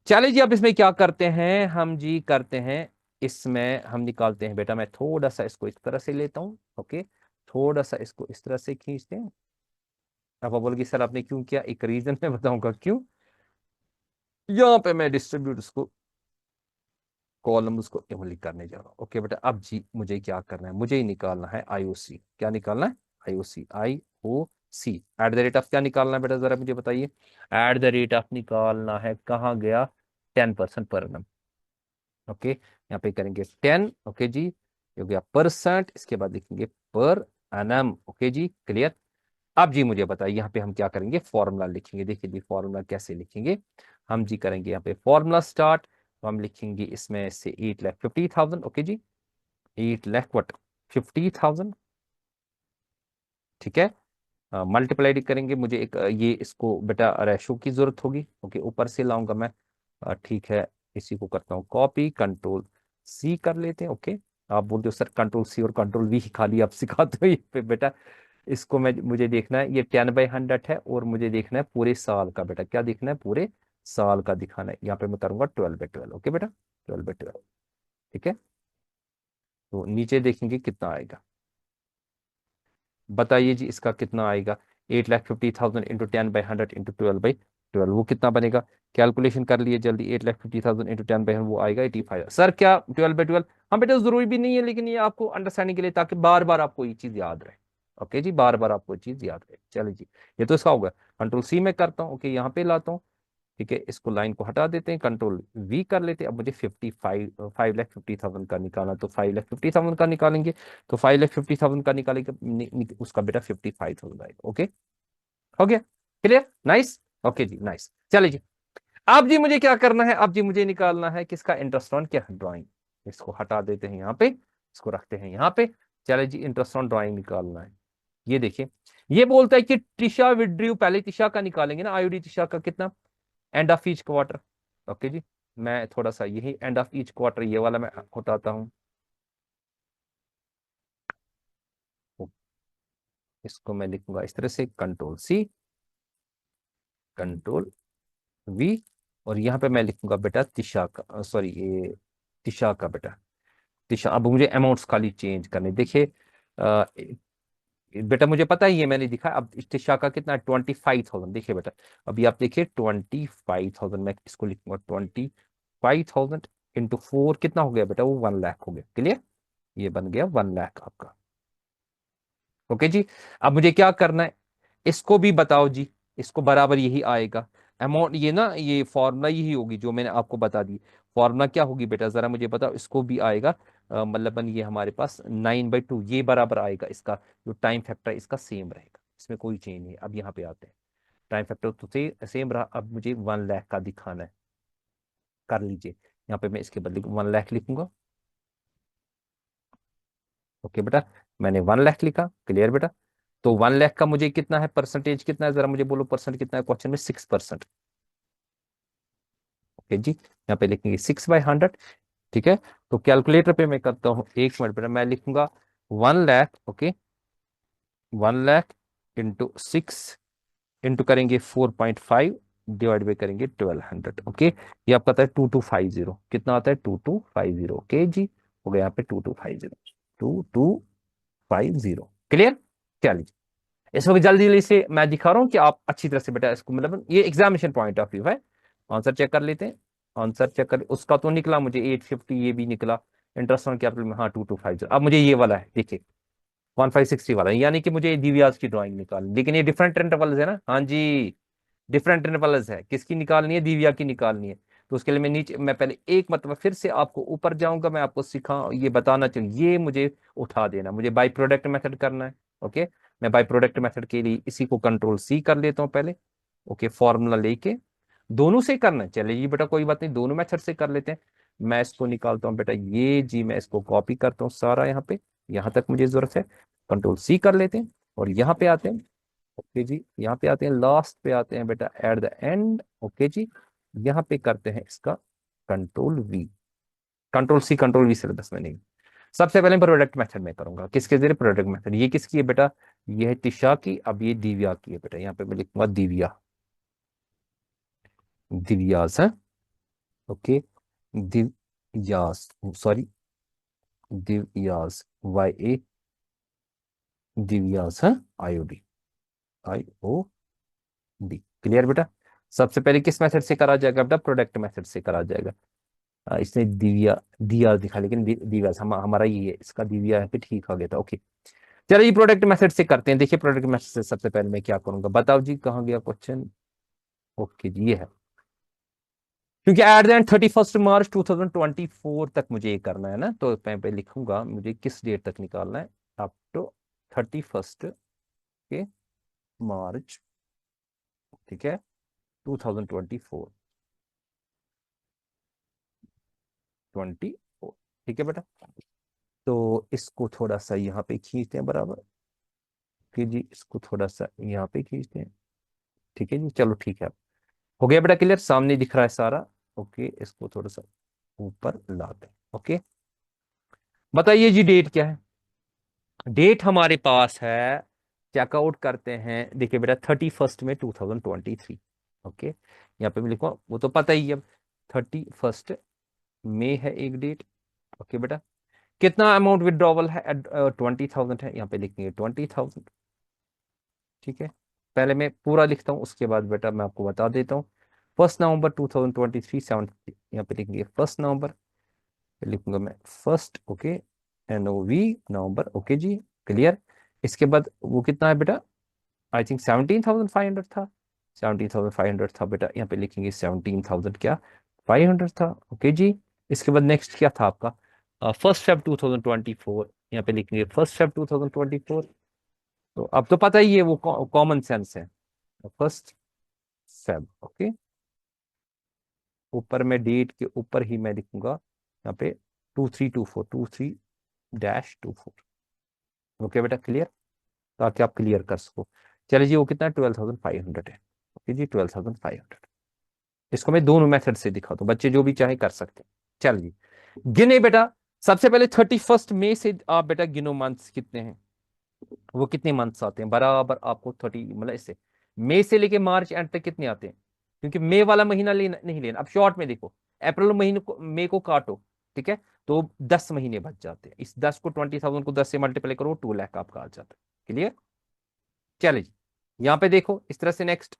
चलिए जी, अब इसमें क्या करते हैं हम जी, करते हैं इसमें हम निकालते हैं बेटा, मैं थोड़ा सा इसको इस तरह से लेता हूँ। ओके, थोड़ा सा इसको इस तरह से खींचते हैं। अब आप बोलोगे सर आपने क्यों किया, एक रीजन मैं बताऊंगा क्यों। यहाँ पे मैं डिस्ट्रीब्यूट उसको कॉलम उसको इवलिक करने जा रहा हूँ। ओके बेटा, अब जी मुझे क्या करना है, मुझे ही निकालना है आईओसी। क्या निकालना है, IOC, IOC. Eight the rate of क्या निकालना है बेटा, जरा मुझे बताइए। एट द रेट ऑफ निकालना है, कहाँ गया, 10% पर annum। ओके, यहाँ पे करेंगे 10। ओके जी, ये हो गया परसेंट, इसके बाद लिखेंगे पर एनम। ओके जी, क्लियर। अब जी मुझे बताइए, यहाँ पे हम क्या करेंगे, फॉर्मूला लिखेंगे। देखिए जी, फॉर्मूला कैसे लिखेंगे हम जी, करेंगे यहाँ पे फॉर्मूला स्टार्ट। तो हम लिखेंगे इसमें से 8,50,000। ओके जी, 8,50,000, ठीक है। मल्टीप्लाई करेंगे, मुझे एक ये इसको बेटा रेशो की जरूरत होगी। ओके, ऊपर से लाऊंगा मैं। ठीक है, इसी को करता हूँ कॉपी, कंट्रोल सी कर लेते हैं। ओके, आप बोलते हो सर कंट्रोल सी और कंट्रोल वी खाली आप सिखाते हो ये पे बेटा। इसको मैं मुझे देखना है, ये 10/100 है, और मुझे देखना है पूरे साल का बेटा। क्या देखना है, पूरे साल का दिखाना है। यहाँ पे मैं करूंगा 12/12। ओके बेटा, 12/12, ठीक है। तो नीचे देखेंगे कितना आएगा, बताइए जी इसका कितना आएगा। 8,50,000 इंटू 10/100 इंटू 12/12, वो कितना बनेगा। कैलकुलेशन कर लिए जल्दी, 8,50,000 इंटू 10/100 वो आएगा 85। सर क्या 12/12, हाँ बेटा जरूरी भी नहीं है, लेकिन ये आपको अंडरस्टैंडिंग के लिए, ताकि बार बार आपको ये चीज याद रहे। ओके जी, बार बार आपको ये चीज याद रहे। चलिए जी, ये तो इसका होगा। कंट्रोल सी में करता हूँ। ओके, यहाँ पे लाता हूँ, ठीक है। इसको लाइन को हटा देते हैं, कंट्रोल वी कर लेते हैं। अब मुझे 5,50,000 का निकालना, तो 5,50,000 का निकालेंगे। तो 5,50,000 का निकालेंगे, उसका बेटा 55,000 आएगा। ओके, हो गया, क्लियर, नाइस। ओके जी, नाइस। चलिए जी, अब जी मुझे क्या करना है, अब जी मुझे निकालना है किसका, इंटरेस्ट ऑन क्या, ड्राइंग। इसको हटा देते हैं यहाँ पे, इसको रखते हैं यहाँ पे। चले जी, इंटरेस्ट ऑन ड्राइंग निकालना है। ये देखिए, ये बोलता है कि टिशा विड्रीव, पहले टिशा का निकालेंगे ना, आईओडी टिशा का कितना, end of each quarter. Okay जी, मैं थोड़ा सा यही एंड ऑफ ईच क्वार्टर ये वाला मैं हटाता हूँ। इसको मैं लिखूंगा इस तरह से, कंट्रोल सी, कंट्रोल वी, और यहाँ पे मैं लिखूंगा बेटा तिशा का, सॉरी ये तिशा का बेटा, तिशा। अब मुझे अमाउंट्स खाली चेंज करने, देखिए अ, बेटा मुझे पता ही है, मैंने दिखा। अब इस तिशा का कितना, 25,000। देखिए बेटा, अभी आप देखिए 25,000, मैं इसको लिखूंगा 25,000 इंटू 4, कितना हो गया बेटा, वो 1 लाख हो गया। क्लियर, ये बन गया 1 लाख आपका। ओके जी, अब मुझे क्या करना है, इसको भी बताओ जी, इसको बराबर यही आएगा अमाउंट, ये ना ये फॉर्मूला यही होगी जो मैंने आपको बता दी। फॉर्मूला क्या होगी बेटा, जरा मुझे बताओ, इसको भी आएगा मतलब ये हमारे पास 9/2, ये बराबर आएगा इसका, जो टाइम फैक्टर इसका सेम रहेगा, इसमें कोई चेंज नहीं है। अब यहाँ पे आते हैं, टाइम फैक्टर तो सेम रहा, अब मुझे 1 लाख का दिखाना है। कर लीजिए, यहाँ पे मैं इसके बदले 1 लाख लिखूंगा। ओके बेटा, मैंने 1 लाख लिखा। क्लियर बेटा, तो 1 लाख का मुझे कितना है, परसेंटेज कितना है, जरा मुझे बोलो, परसेंट कितना है क्वेश्चन में, 6%। ओके जी, यहाँ पे लिखेंगे 6/100, ठीक है। तो कैलकुलेटर पे मैं करता हूँ, 1 मिनट बेटा, मैं लिखूंगा 1 lakh. Okay, 1 lakh into 6 into करेंगे 4.5, डिवाइड बाई करेंगे 1,200। ओके, ये आपका आता है 2250, कितना आता है 2250। ओके जी, हो गया यहाँ पे 2250, 2250। क्लियर, चलिए, इस वक्त जल्दी जल्दी से मैं दिखा रहा हूँ कि आप अच्छी तरह से बेटा इसको, मतलब ये एग्जामिनेशन पॉइंट ऑफ व्यू है। आंसर चेक कर लेते हैं, आंसर चेक कर, उसका तो निकला मुझे 850, ये भी निकला। इंटरेस्ट ऑन कैपिटल में, हाँ 2250। अब मुझे ये वाला है, देखिए 1560 वाला है, यानी कि मुझे दिव्यास की ड्राइंग निकालनी, लेकिन ये डिफरेंट इंटरवल्स है ना, हाँ जी, डिफरेंट इंटरवल्स है, किसकी निकालनी है, दिव्या की निकालनी है। तो उसके लिए मैं पहले एक मतलब फिर से आपको ऊपर जाऊंगा, मैं आपको ये बताना चाहिए, ये मुझे उठा देना, मुझे बाई प्रोडक्ट मेथड करना है। ओके, मैं बाई प्रोडक्ट मेथड के लिए इसी को कंट्रोल सी कर लेता हूँ पहले। ओके, फॉर्मूला लेके दोनों से करना है, चलिए जी बेटा कोई बात नहीं, दोनों मेथड से कर लेते हैं। मैं इसको निकालता हूँ बेटा, ये जी मैं इसको कॉपी करता हूँ सारा यहाँ पे, यहाँ तक मुझे जरूरत है, कंट्रोल सी कर लेते हैं और यहाँ पे आते हैं। ओके जी, यहाँ पे आते हैं, लास्ट पे आते हैं बेटा एट द एंड। ओके जी, यहाँ पे करते हैं इसका control V, control C control V syllabus में नहीं। सबसे पहले प्रोडक्ट मेथड में करूंगा, किसके जरिए, प्रोडक्ट मेथड। ये किसकी है बेटा, ये है तिशा की, अब ये दिव्या की है बेटा, यहाँ पे मैं लिखूंगा दिव्या, दिव्यास है। Okay, Divya's, sorry, Divya's, YA, Divya's है, IOD। क्लियर बेटा। सबसे पहले किस मेथड से करा जाएगा बेटा, प्रोडक्ट मेथड से करा जाएगा। इसने दिव्या दिया दिखा, लेकिन दिव्या हमारा ये है, इसका दिव्या है, फिर ठीक आ गया था। ओके, चलो ये प्रोडक्ट मेथड से करते हैं। देखिए प्रोडक्ट मेथड से सबसे पहले मैं क्या करूंगा, बताओ जी कहाँ गया क्वेश्चन। ओके जी, ये है, क्योंकि एट द एंड 31 मार्च 2024 तक मुझे ये करना है ना, तो मैं पे लिखूंगा मुझे किस डेट तक निकालना है, अप टू 31 के मार्च, ठीक है, 2024, 24, ठीक है बेटा। तो इसको थोड़ा सा यहाँ पे खींचते हैं बराबर, कि जी इसको थोड़ा सा यहाँ पे खींचते हैं, ठीक है जी, चलो ठीक है। हो गया बेटा क्लियर, सामने दिख रहा है सारा। ओके, इसको थोड़ा सा ऊपर लाते हैं। ओके, बताइए जी डेट क्या है। डेट हमारे पास है, चेकआउट करते हैं, देखिए बेटा 31 में 2023। ओके, यहाँ पे मैं लिखूँ, वो तो पता ही है अब, 31 मई है एक डेट। ओके बेटा, कितना अमाउंट विड्रॉवल है, 20,000 है, यहाँ पे लिखेंगे 20,000। ठीक है, पहले मैं पूरा लिखता हूँ, उसके बाद बेटा मैं आपको बता देता हूँ। 1 नवंबर 2023 यहाँ पे लिखेंगे 1 नवंबर, लिखूंगा मैं फर्स्ट। ओके, NOV, नवंबर। ओके जी, क्लियर। इसके बाद वो कितना है बेटा, आई थिंक 17,500 था, 17,500 था बेटा, यहाँ पे लिखेंगे 17,000 क्या, 500 था। ओके जी, इसके बाद नेक्स्ट क्या था आपका, 1 Feb 2024, यहाँ पे लिखेंगे 1 Feb 2024। तो अब तो पता ही है, वो कॉमन सेंस है, 1 Feb। ओके, ऊपर में डेट के ऊपर ही मैं लिखूंगा यहाँ पे 2324, 23-24। ओके बेटा क्लियर, ताकि आप क्लियर कर सको। चलिए जी, वो कितना है, 12,500 है। ओके जी, 12,500। इसको मैं दोनों मेथड से दिखा दूं, बच्चे जो भी चाहे कर सकते हैं। चलिए गिने बेटा, सबसे पहले 31 मई से आप बेटा गिनो मंथ्स कितने हैं, वो कितने मंथ्स आते हैं बराबर आपको, 30 मतलब इससे मई से लेके मार्च एंड तक कितने आते हैं, क्योंकि मई वाला महीना लेना नहीं लेना। अब शॉर्ट में देखो, अप्रैल महीने को, मई को काटो, ठीक है, तो 10 महीने बच जाते हैं, इस 10 को 20,000 को 10 से मल्टीप्लाई करो, 2 लाख आपका आ जाता है। क्लियर, चलिए जी, यहाँ पे देखो इस तरह से नेक्स्ट,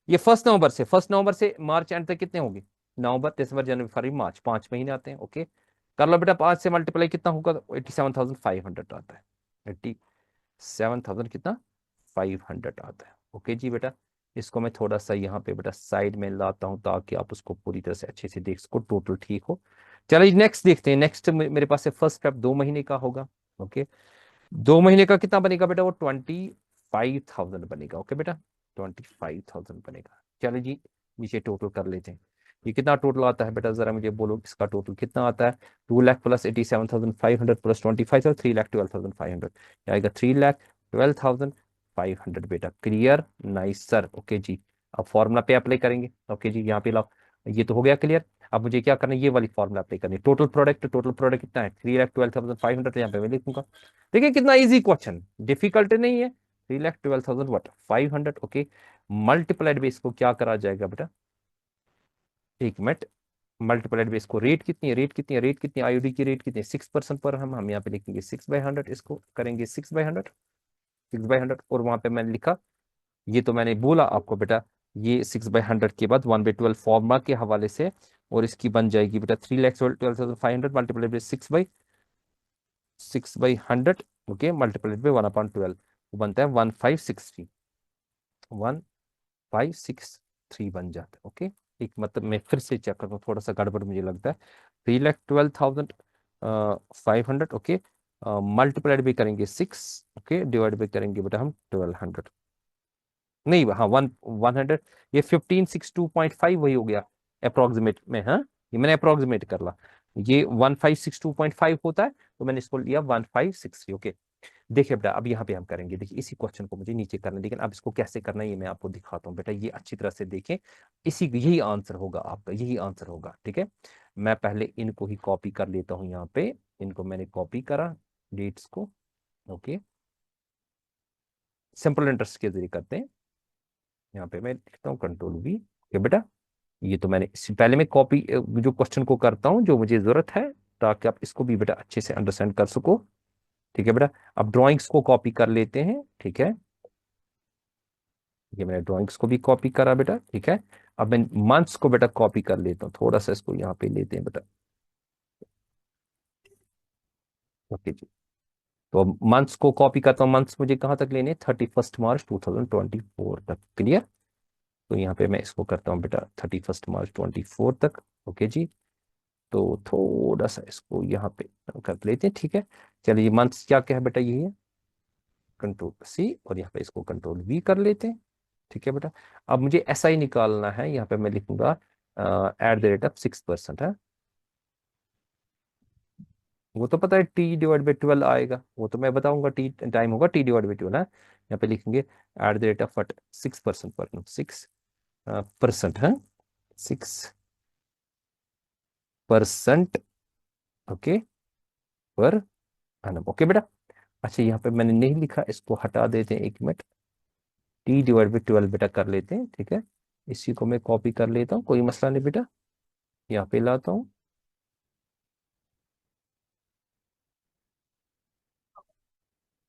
ये 1 नवंबर से मार्च एंड तक कितने होंगे, नवंबर दिसंबर जनवरी फरवरी मार्च, 5 महीने आते हैं। ओके, कर लो बेटा, 5 से मल्टीप्लाई कितना होगा, 87,500 आता है, 87,000 कितना, 500 आता है। ओके जी बेटा, इसको मैं थोड़ा सा यहाँ पे बेटा साइड में लाता हूँ, ताकि आप उसको पूरी तरह से अच्छे से देख सको, टोटल ठीक हो। चलिए नेक्स्ट देखते हैं, नेक्स्ट मेरे पास है 1 Feb 2 महीने का होगा। ओके, 2 महीने का कितना बनेगा बेटा, वो 25,000 बनेगा। ओके बेटा, 25,000 बनेगा। चलिए जी, नीचे टोटल कर लेते हैं, ये कितना टोटल आता है बेटा, जरा मुझे बोलो इसका टोटल कितना आता है। 2 लाख प्लस 87,500 प्लस 25,000, 3,12,500, आएगा 3,12,500 बेटा। Clear, nice sir. ओके जी, अब फॉर्मूला पे अप्लाई करेंगे। ओके जी, यहाँ पे लाओ, ये तो हो गया क्लियर। अब मुझे क्या करना है, ये वाली फॉर्मूला अप्लाई करनी है, टोटल प्रोडक्ट कितना है, 3,12,500, यहाँ पे मैं लिखूंगा। देखिए कितना इजी क्वेश्चन, डिफिकल्ट नहीं है। 3,12,000 वट 500। ओके, मल्टीप्लाइड बेस को क्या करा जाएगा बेटा, एक मिनट, मल्टीप्लाइड बेस को रेट कितनी है, IOD की रेट कितनी है, 6% पर हम यहाँ पे लिखेंगे 6/100, इसको करेंगे 6/100, 6/100। और वहां पे मैंने लिखा, ये तो मैंने बोला आपको बेटा, ये 6/100 के बाद 1/12 फॉर्मूला के हवाले से, और इसकी बन जाएगी बेटा 3,12,500 multiplied by 6/100। Okay, multiplied by 1/12, वो बनता है 1563, 1563 बन जाता है। ओके, एक मतलब मैं फिर से चेक करता हूँ, थोड़ा सा गड़बड़ मुझे लगता है। 3,12,500 ओके, मल्टीप्लाइड भी करेंगे 6, ओके, डिवाइड भी करेंगे बेटा हम 1200, नहीं हाँ 100, ये 1562.5 वही हो गया अप्रोक्सीमेट में, हाँ ये मैंने अप्रोक्सीमेट कर ला, ये 1562.5 होता है, तो मैंने इसको लिया 1563, ओके। देखिए बेटा अब यहाँ पे हम करेंगे, देखिए इसी क्वेश्चन को मुझे नीचे करना है, लेकिन अब इसको कैसे करना है ये मैं आपको दिखाता हूँ बेटा, ये अच्छी तरह से देखें, इसी यही आंसर होगा आपका, यही आंसर होगा, ठीक है। मैं पहले इनको ही कॉपी कर लेता हूँ, यहाँ पे इनको मैंने कॉपी करा डेट्स को, ओके, सिंपल इंटरेस्ट के जरिए करते हैं। यहाँ पे मैं लिखता हूँ कंट्रोल V, ओके बेटा, ये तो मैंने इससे पहले मैं कॉपी जो क्वेश्चन को करता हूँ जो मुझे जरूरत है, ताकि आप इसको भी बेटा अच्छे से अंडरस्टैंड कर सको, ठीक है बेटा। अब ड्राइंग्स को कॉपी कर लेते हैं, ठीक है, ये मैंने ड्राइंग्स को भी कॉपी करा बेटा, ठीक है। अब मैं मंथ्स को बेटा कॉपी कर लेता हूँ, थोड़ा सा इसको यहाँ पे लेते हैं बेटा, ओके जी। तो मंथ्स को कॉपी करता हूँ, मंथ्स मुझे कहाँ तक लेने, 31 मार्च 2024 तक, क्लियर। तो यहाँ पे मैं इसको करता हूँ बेटा 31 मार्च 2024 तक, ओके जी। तो थोड़ा सा इसको यहाँ पे कर लेते हैं, ठीक है। चलिए मंथ्स क्या क्या है बेटा, ये है कंट्रोल C, और यहाँ पे इसको कंट्रोल V कर लेते हैं, ठीक है बेटा। अब मुझे ऐसा ही निकालना है, यहाँ पे मैं लिखूंगा @6% है, वो तो पता है T/12 आएगा, वो तो मैं बताऊंगा, टी टाइम होगा T/12 है, यहाँ पे लिखेंगे @6% पर 6% है, 6% ओके पर एनम, ओके बेटा। अच्छा यहाँ पे मैंने नहीं लिखा, इसको हटा देते हैं 1 मिनट, T/12 बेटा कर लेते हैं, ठीक है। इसी को मैं कॉपी कर लेता हूँ, कोई मसला नहीं बेटा, यहाँ पे लाता हूँ,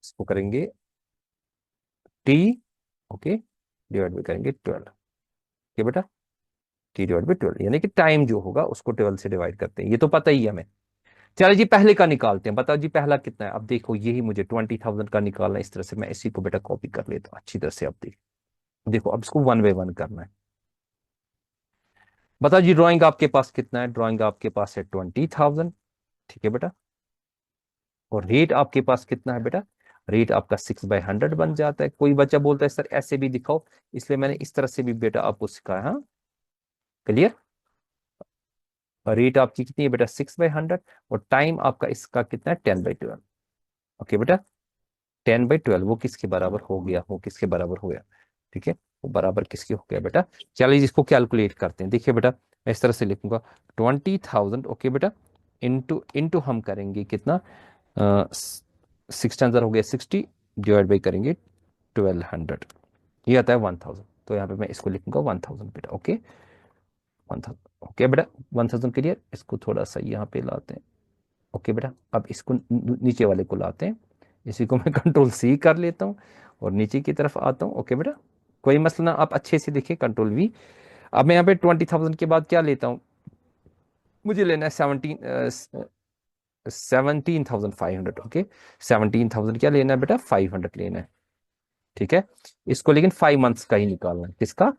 इसको करेंगे T, ओके, डिवाइड भी करेंगे 12, ठीक बेटा, T/12 यानी कि टाइम जो होगा उसको 12 से डिवाइड करते हैं, ये तो पता ही है हमें। चलो जी पहले का निकालते हैं, बताओ जी पहला कितना है, अब देखो यही मुझे 20,000 का निकालना है, इस तरह से मैं इसी को बेटा कॉपी कर लेता हूँ अच्छी तरह से, अब देखो अब इसको 1 बाय 1 करना है। बताओ जी ड्राइंग आपके पास कितना है, ड्राइंग आपके पास है 20,000, ठीक है बेटा, और रेट आपके पास कितना है बेटा, रेट आपका 6/100 बन जाता है। कोई बच्चा बोलता है सर ऐसे भी दिखाओ, इसलिए मैंने इस तरह से भी बेटा आपको सिखाया, हाँ क्लियर। रेट आपकी कितनी है बेटा 6/100, और टाइम आपका इसका कितना है 10/12, ओके बेटा, 10/12 वो किसके बराबर हो गया, वो किसके बराबर हो गया, ठीक है, वो बराबर किसके हो गया बेटा। चलिए इसको कैलकुलेट करते हैं, देखिए बेटा मैं इस तरह से लिखूंगा 20,000, ओके बेटा, इंटू इंटू हम करेंगे कितना, 6 10 हो गया 60, डिवाइड बाई करेंगे 1200, ये आता है 1,000, तो यहाँ पे मैं इसको लिखूंगा 1,000 बेटा, ओके 1,000, ओके बेटा 1,000 क्लियर। इसको थोड़ा सा यहाँ पे लाते हैं, ओके बेटा, अब इसको नीचे वाले को लाते हैं, इसी को मैं कंट्रोल C कर लेता हूँ, और नीचे की तरफ आता हूँ, ओके बेटा, कोई मसला ना, आप अच्छे से देखिए कंट्रोल V। अब मैं यहाँ पे 20,000 के बाद क्या लेता हूँ, मुझे लेना है 17,500, ओके, 17,000 क्या लेना है बेटा 500 लेना है, ठीक है। इसको लेकिन 5 मंथ्स का ही निकालना है, किसका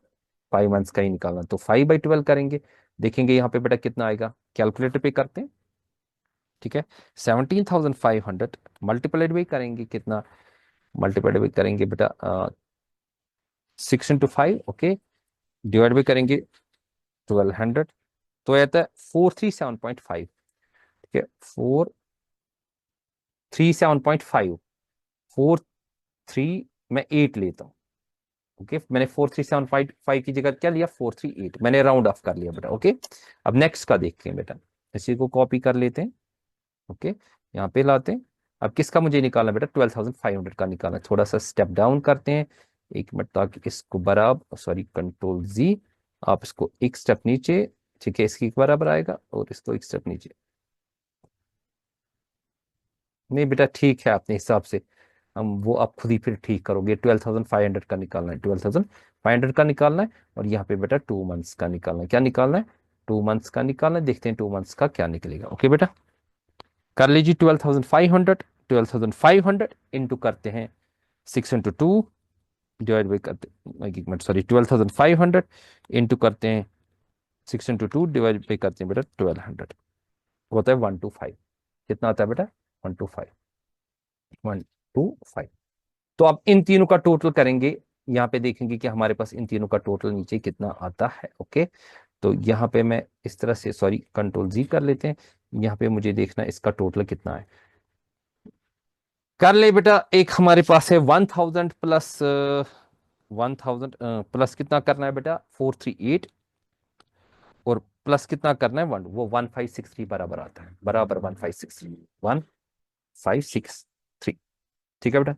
5 मंथ्स का ही निकालना है, तो 5/12 करेंगे, देखेंगे यहाँ पे बेटा कितना आएगा, कैलकुलेटर पे करते हैं, ठीक है। 17,500 मल्टीप्लाइड बाई करेंगे कितना, मल्टीप्लाइड बाई करेंगे बेटा 6 × 5, ओके, डिवाइड बाई करेंगे 1200, तो आता है 437.5, ठीक है, 437.5, 4 3 मैं 8 लेता हूँ, ओके, मैंने 437.5 की जगह क्या लिया 438, मैंने राउंड ऑफ कर लिया बेटा, ओके। अब नेक्स्ट का देखते हैं बेटा, इसी को कॉपी कर लेते हैं, ओके, यहाँ पे लाते हैं। अब किसका मुझे निकालना बेटा 12,500 का निकालना है, थोड़ा सा स्टेप डाउन करते हैं 1 मिनट, ताकि इसको बराबर, सॉरी कंट्रोल Z, आप इसको एक स्टेप नीचे, ठीक है, इसकी बराबर आएगा, और इसको एक स्टेप नीचे, नहीं बेटा ठीक है अपने हिसाब से, हम वो आप खुद ही फिर ठीक करोगे, 12,500 का निकालना है, 12,500 का निकालना है, और यहाँ पे बेटा 2 मंथ्स का निकालना है, क्या निकालना है 2 मंथ्स का निकालना है, देखते हैं 2 मंथ्स का क्या निकलेगा, ओके बेटा। कर लीजिए 12,500, 12,500 इंटू करते हैं 6 × 2, डिवाइड बाई करते, एक मिनट सॉरी 12,500 इंटू करते हैं 6 इंटू 2 डिवाइड पे करते हैं बेटा 1200, होता है 125। कितना आता है बेटा? 125, 125। तो अब इन तीनों का टोटल करेंगे, यहाँ पे देखेंगे कि हमारे पास इन तीनों का टोटल नीचे कितना आता है। ओके, तो यहाँ पे मैं इस तरह से, सॉरी कंट्रोल जी कर लेते हैं, यहाँ पे मुझे देखना है इसका टोटल कितना है। कर ले बेटा, एक हमारे पास है 1000 प्लस 1000 प्लस कितना करना है बेटा 438, और प्लस कितना करना है 1, वो 1563 बराबर आता है, बराबर 1563, 1563। ठीक है बेटा,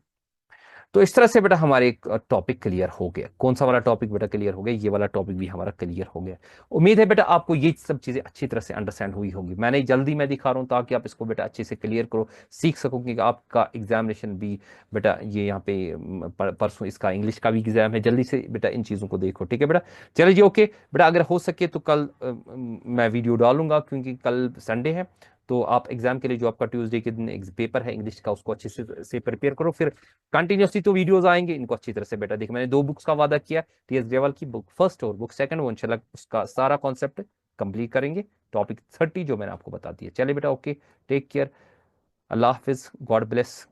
तो इस तरह से बेटा हमारे एक टॉपिक क्लियर हो गया। कौन सा वाला टॉपिक बेटा क्लियर हो गया? ये वाला टॉपिक भी हमारा क्लियर हो गया। उम्मीद है बेटा आपको ये सब चीजें अच्छी तरह से अंडरस्टैंड हुई होगी। मैंने जल्दी मैं दिखा रहा हूँ ताकि आप इसको बेटा अच्छे से क्लियर करो, सीख सको कि आपका एग्जामिनेशन भी बेटा, ये यहाँ पे परसों इसका इंग्लिश का भी एग्जाम है, जल्दी से बेटा इन चीज़ों को देखो। ठीक है बेटा, चलिए जी ओके बेटा, अगर हो सके तो कल मैं वीडियो डालूंगा क्योंकि कल संडे है, तो आप एग्जाम के लिए जो आपका ट्यूसडे के दिन पेपर है इंग्लिश का, उसको अच्छे से प्रिपेयर करो। फिर कंटिन्यूसली तो वीडियोस आएंगे, इनको अच्छी तरह से बेटा देख, मैंने 2 बुक्स का वादा किया, टीएस ग्रेवाल की बुक फर्स्ट और बुक सेकंड, वो इंशाल्लाह उसका सारा कॉन्सेप्ट कंप्लीट करेंगे। टॉपिक 30 जो मैंने आपको बता दिया। चलिए बेटा ओके, टेक केयर, अल्लाह हाफिज, गॉड ब्लेस।